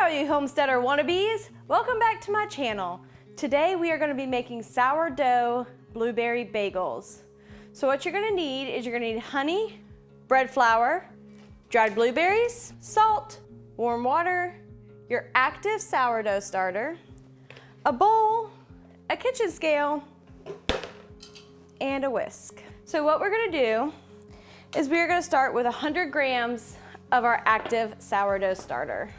all you homesteader wannabes. Welcome back to my channel. Today we are going to be making sourdough blueberry bagels. So what you're going to need is you're going to need honey, bread flour, dried blueberries, salt, warm water, your active sourdough starter, a bowl, a kitchen scale, and a whisk. So what we're going to do is we are going to start with 100 grams of our active sourdough starter.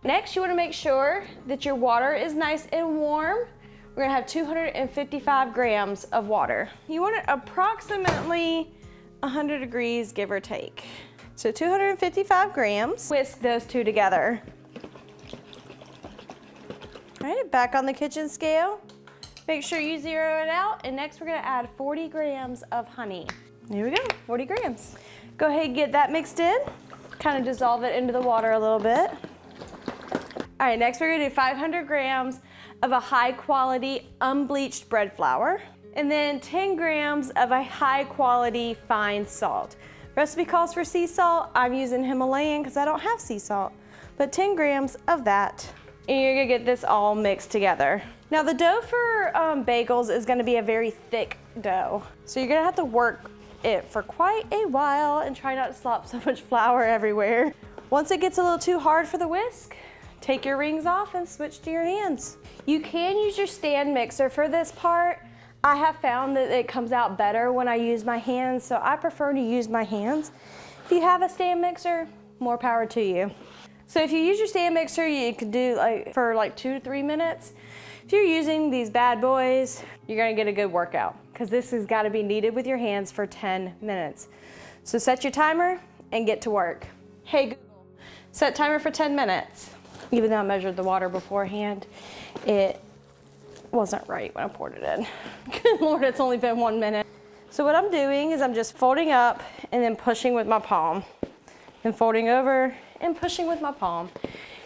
Next, you want to make sure that your water is nice and warm. We're going to have 255 grams of water. You want it approximately 100 degrees, give or take. So 255 grams. Whisk those two together. All right, back on the kitchen scale. Make sure you zero it out. And next we're going to add 40 grams of honey. Here we go, 40 grams. Go ahead and get that mixed in. Kind of dissolve it into the water a little bit. All right, next we're gonna do 500 grams of a high quality unbleached bread flour, and then 10 grams of a high quality fine salt. Recipe calls for sea salt. I'm using Himalayan because I don't have sea salt, but 10 grams of that. And you're gonna get this all mixed together. Now the dough for bagels is gonna be a very thick dough. So you're gonna have to work it for quite a while and try not to slop so much flour everywhere. Once it gets a little too hard for the whisk, take your rings off and switch to your hands. You can use your stand mixer for this part. I have found that it comes out better when I use my hands, so I prefer to use my hands. If you have a stand mixer, more power to you. So if you use your stand mixer, you can do for 2 to 3 minutes. If you're using these bad boys, you're gonna get a good workout because this has gotta be kneaded with your hands for 10 minutes. So set your timer and get to work. Hey Google, set timer for 10 minutes. Even though I measured the water beforehand, it wasn't right when I poured it in. Good Lord, it's only been 1 minute. So what I'm doing is I'm just folding up and then pushing with my palm. And folding over and pushing with my palm.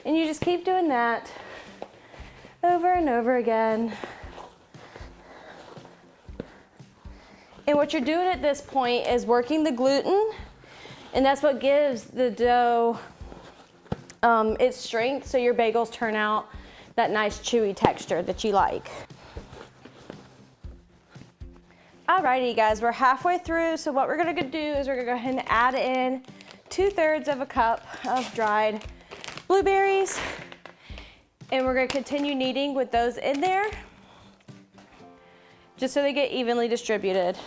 And you just keep doing that over and over again. And what you're doing at this point is working the gluten, and that's what gives the dough its strength, so your bagels turn out that nice chewy texture that you like. Alrighty guys, we're halfway through, so what we're gonna do is we're gonna go ahead and add in 2/3 of a cup of dried blueberries, and we're gonna continue kneading with those in there, just so they get evenly distributed.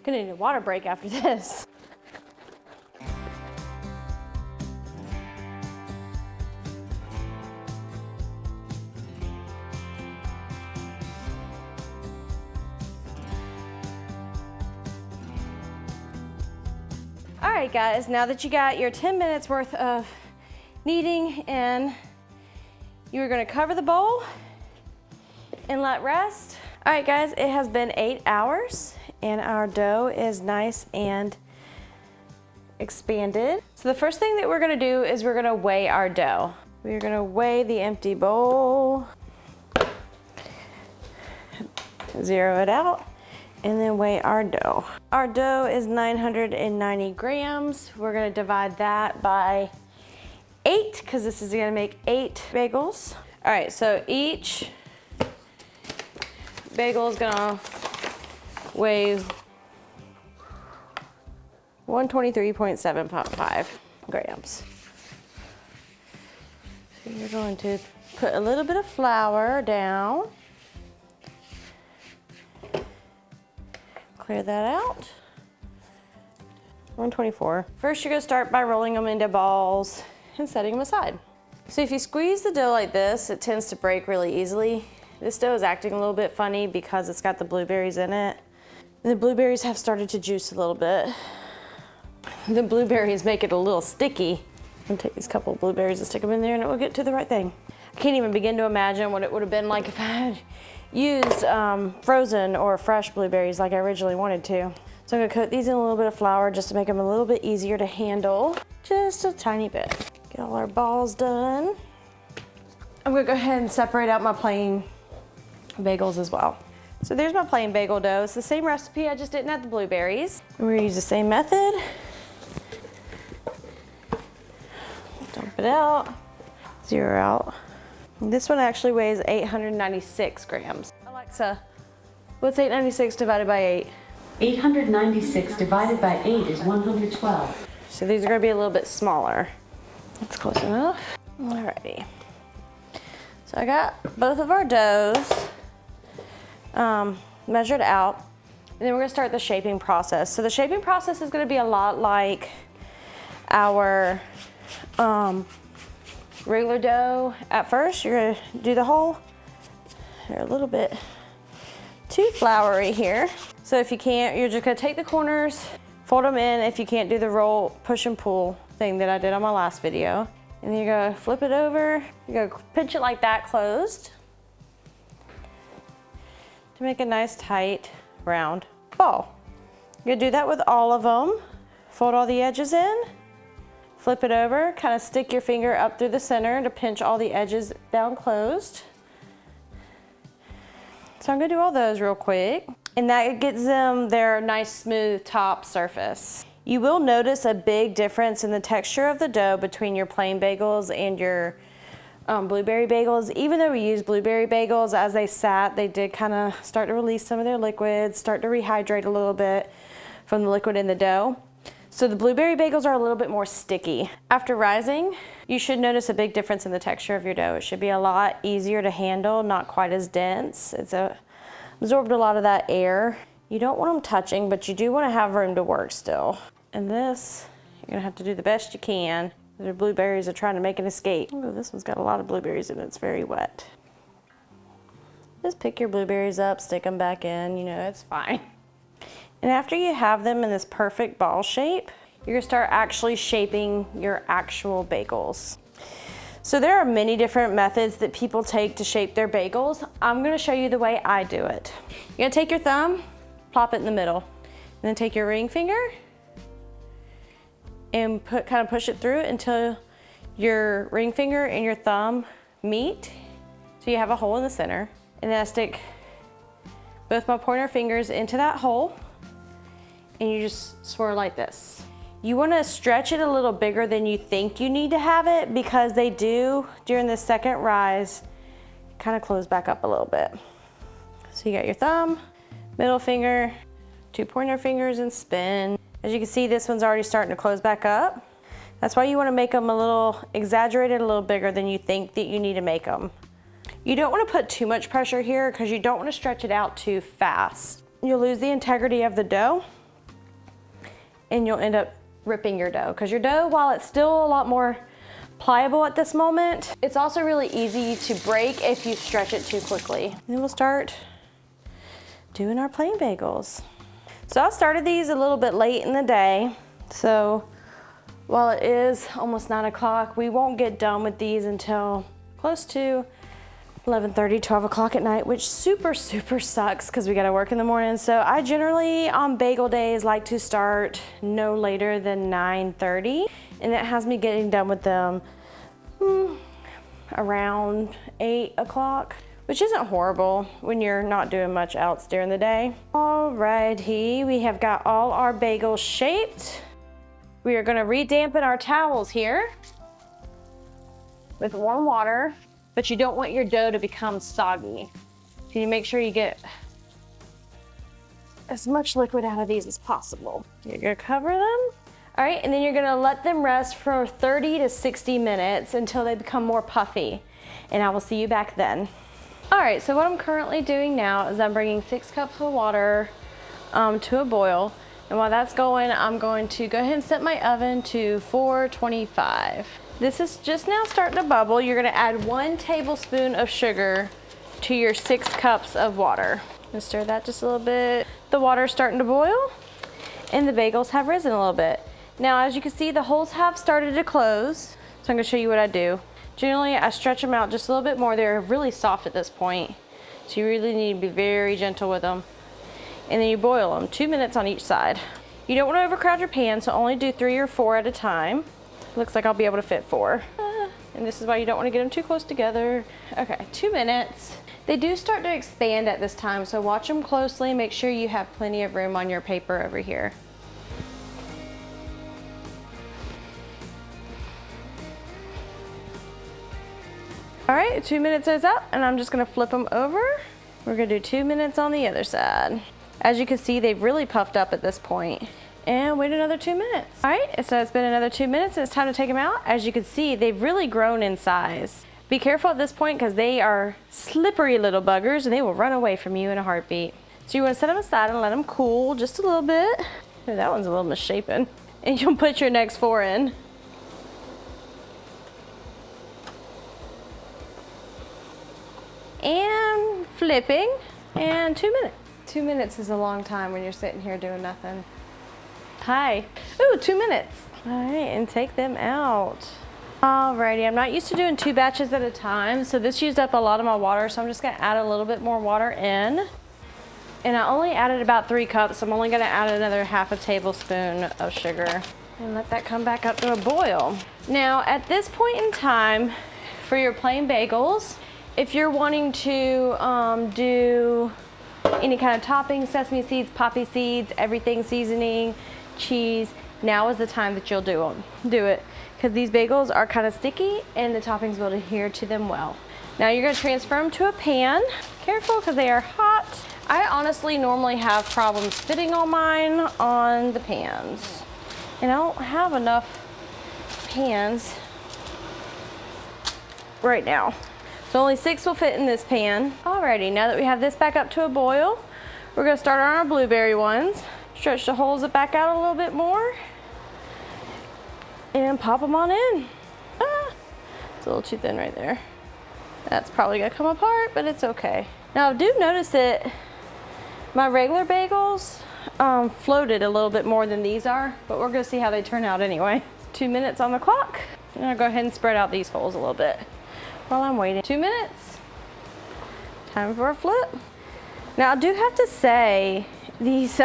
Gonna need a water break after this. All right guys, now that you got your 10 minutes worth of kneading in, you're gonna cover the bowl and let rest. All right guys, it has been 8 hours and our dough is nice and expanded. So the first thing that we're gonna do is we're gonna weigh our dough. We're gonna weigh the empty bowl, zero it out, and then weigh our dough. Our dough is 990 grams. We're gonna divide that by 8, because this is gonna make 8 bagels. All right, so each bagel is gonna weigh 123.75 grams. So you're going to put a little bit of flour down. Clear that out. 124. First, you're gonna start by rolling them into balls and setting them aside. So if you squeeze the dough like this, it tends to break really easily. This dough is acting a little bit funny because it's got the blueberries in it. And the blueberries have started to juice a little bit. The blueberries make it a little sticky. I'm gonna take these couple of blueberries and stick them in there and it will get to the right thing. I can't even begin to imagine what it would have been like if I had used frozen or fresh blueberries like I originally wanted to. So I'm gonna coat these in a little bit of flour just to make them a little bit easier to handle. Just a tiny bit. Get all our balls done. I'm gonna go ahead and separate out my plain bagels as well. So there's my plain bagel dough. It's the same recipe, I just didn't add the blueberries. We're gonna use the same method. it out, zero out. And this one actually weighs 896 grams. Alexa, what's 896 divided by 8? 896 divided by 8 is 112. So these are gonna be a little bit smaller. That's close enough. Alrighty. So I got both of our doughs measured out. And then we're gonna start the shaping process. So the shaping process is gonna be a lot like our regular dough. At first, you're gonna do the whole, they're a little bit too floury here. So if you can't, you're just gonna take the corners, fold them in. If you can't do the roll, push and pull thing that I did on my last video. And then you're gonna flip it over. You're gonna pinch it like that closed to make a nice tight round ball. You're gonna do that with all of them. Fold all the edges in, flip it over, kind of stick your finger up through the center to pinch all the edges down closed. So I'm gonna do all those real quick. And that gets them their nice smooth top surface. You will notice a big difference in the texture of the dough between your plain bagels and your blueberry bagels. Even though we use blueberry bagels, as they sat, they did kind of start to release some of their liquids, start to rehydrate a little bit from the liquid in the dough. So the blueberry bagels are a little bit more sticky. After rising, you should notice a big difference in the texture of your dough. It should be a lot easier to handle, not quite as dense. It's absorbed a lot of that air. You don't want them touching, but you do want to have room to work still. And this, you're gonna have to do the best you can. The blueberries are trying to make an escape. Oh, this one's got a lot of blueberries in it. It's very wet. Just pick your blueberries up, stick them back in, you know, it's fine. And after you have them in this perfect ball shape, you're gonna start actually shaping your actual bagels. So there are many different methods that people take to shape their bagels. I'm gonna show you the way I do it. You're gonna take your thumb, plop it in the middle, and then take your ring finger and kind of push it through until your ring finger and your thumb meet. So you have a hole in the center. And then I stick both my pointer fingers into that hole and you just swirl like this. You wanna stretch it a little bigger than you think you need to have it because they do, during the second rise, kind of close back up a little bit. So you got your thumb, middle finger, two pointer fingers and spin. As you can see, this one's already starting to close back up. That's why you wanna make them a little exaggerated, a little bigger than you think that you need to make them. You don't wanna put too much pressure here because you don't wanna stretch it out too fast. You'll lose the integrity of the dough and you'll end up ripping your dough because your dough, while it's still a lot more pliable at this moment, it's also really easy to break if you stretch it too quickly. And then we'll start doing our plain bagels. So I started these a little bit late in the day. So while it is almost 9 o'clock, we won't get done with these until close to 11:30, 12 o'clock at night, which super sucks because we gotta work in the morning. So I generally, on bagel days, like to start no later than 9:30. And that has me getting done with them around 8 o'clock. Which isn't horrible when you're not doing much else during the day. Alrighty, we have got all our bagels shaped. We are gonna re-dampen our towels here with warm water, but you don't want your dough to become soggy. So you make sure you get as much liquid out of these as possible. You're gonna cover them. All right, and then you're gonna let them rest for 30 to 60 minutes until they become more puffy. And I will see you back then. All right, so what I'm currently doing now is I'm bringing 6 cups of water to a boil. And while that's going, I'm going to go ahead and set my oven to 425. This is just now starting to bubble. You're gonna add 1 tablespoon of sugar to your 6 cups of water. And stir that just a little bit. The water's starting to boil and the bagels have risen a little bit. Now, as you can see, the holes have started to close. So I'm gonna show you what I do. Generally, I stretch them out just a little bit more. They're really soft at this point. So you really need to be very gentle with them. And then you boil them, 2 minutes on each side. You don't want to overcrowd your pan, so only do 3 or 4 at a time. Looks like I'll be able to fit 4. And this is why you don't want to get them too close together. Okay, 2 minutes. They do start to expand at this time, so watch them closely. Make sure you have plenty of room on your paper over here. All right, 2 minutes is up, and I'm just gonna flip them over. We're gonna do 2 minutes on the other side. As you can see, they've really puffed up at this point. And wait another 2 minutes. All right, so it's been another 2 minutes, and it's time to take them out. As you can see, they've really grown in size. Be careful at this point because they are slippery little buggers, and they will run away from you in a heartbeat. So you wanna set them aside and let them cool just a little bit. Ooh, that one's a little misshapen. And you'll put your next 4 in. And flipping, and 2 minutes. 2 minutes is a long time when you're sitting here doing nothing. Hi. Ooh, 2 minutes. All right, and take them out. Alrighty, I'm not used to doing 2 batches at a time, so this used up a lot of my water, so I'm just gonna add a little bit more water in. And I only added about 3 cups, so I'm only gonna add another half a tablespoon of sugar. And let that come back up to a boil. Now, at this point in time, for your plain bagels, if you're wanting to do any kind of topping, sesame seeds, poppy seeds, everything seasoning, cheese, now is the time that you'll do it. Because these bagels are kind of sticky and the toppings will adhere to them well. Now you're gonna transfer them to a pan. Careful because they are hot. I honestly normally have problems fitting all mine on the pans. And I don't have enough pans right now. So only 6 will fit in this pan. Alrighty, now that we have this back up to a boil, we're gonna start on our blueberry ones. Stretch the holes back out a little bit more. And pop them on in. It's a little too thin right there. That's probably gonna come apart, but it's okay. Now I do notice that my regular bagels floated a little bit more than these are, but we're gonna see how they turn out anyway. 2 minutes on the clock. I'm gonna go ahead and spread out these holes a little bit while I'm waiting. 2 minutes. Time for a flip. Now I do have to say, these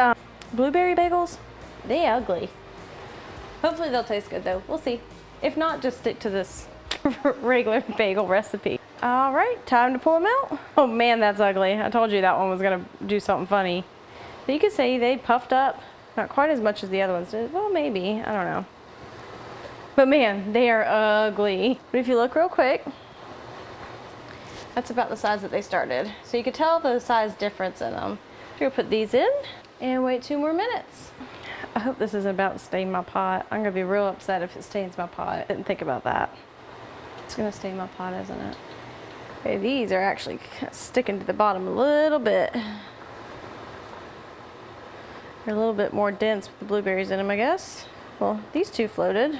blueberry bagels, they ugly. Hopefully they'll taste good though, we'll see. If not, just stick to this regular bagel recipe. All right, time to pull them out. Oh man, that's ugly. I told you that one was gonna do something funny. But you could say they puffed up, not quite as much as the other ones did. Well, maybe, I don't know. But man, they are ugly. But if you look real quick, that's about the size that they started. So you can tell the size difference in them. We're gonna put these in and wait 2 more minutes. I hope this isn't about to stain my pot. I'm gonna be real upset if it stains my pot. I didn't think about that. It's gonna stain my pot, isn't it? Okay, these are actually sticking to the bottom a little bit. They're a little bit more dense with the blueberries in them, I guess. Well, these 2 floated.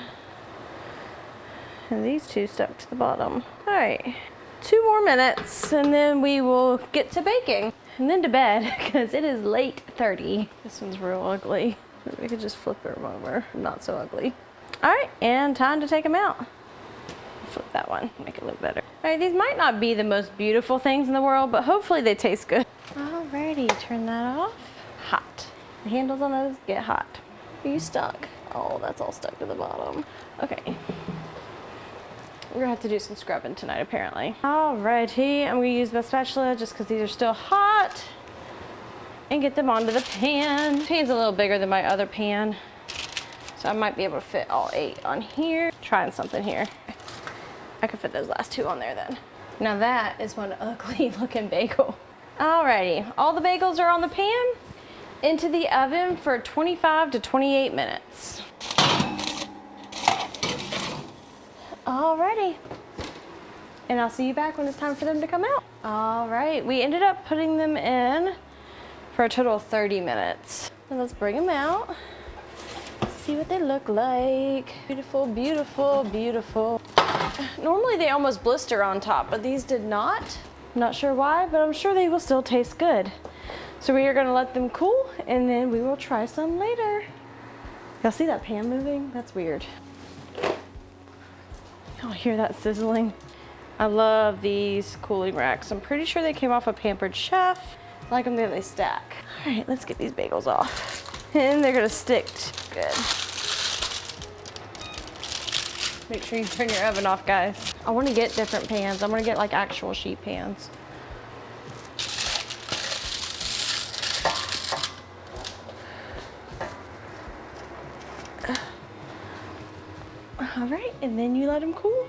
And these 2 stuck to the bottom. All right, 2 more minutes and then we will get to baking. And then to bed, because it is late 30. This one's real ugly. We could just flip them over, not so ugly. All right, and time to take them out. Flip that one, make it look better. All right, these might not be the most beautiful things in the world, but hopefully they taste good. Alrighty, turn that off. Hot. The handles on those get hot. Are you stuck? Oh, that's all stuck to the bottom. Okay. We're gonna have to do some scrubbing tonight, apparently. Alrighty, I'm gonna use the spatula just because these are still hot. And get them onto the pan. The pan's a little bigger than my other pan, so I might be able to fit all 8 on here. Trying something here. I could fit those last 2 on there then. Now that is one ugly looking bagel. Alrighty, all the bagels are on the pan. Into the oven for 25 to 28 minutes. Alrighty. And I'll see you back when it's time for them to come out. Alright, we ended up putting them in for a total of 30 minutes. And let's bring them out. See what they look like. Beautiful, beautiful, beautiful. Normally they almost blister on top, but these did not. I'm not sure why, but I'm sure they will still taste good. So we are gonna let them cool and then we will try some later. Y'all see that pan moving? That's weird. Y'all hear that sizzling? I love these cooling racks. I'm pretty sure they came off a Pampered Chef. I like them the way they stack. All right, let's get these bagels off. And they're gonna stick good. Make sure you turn your oven off, guys. I wanna get different pans. I'm gonna get like actual sheet pans. All right, and then you let them cool.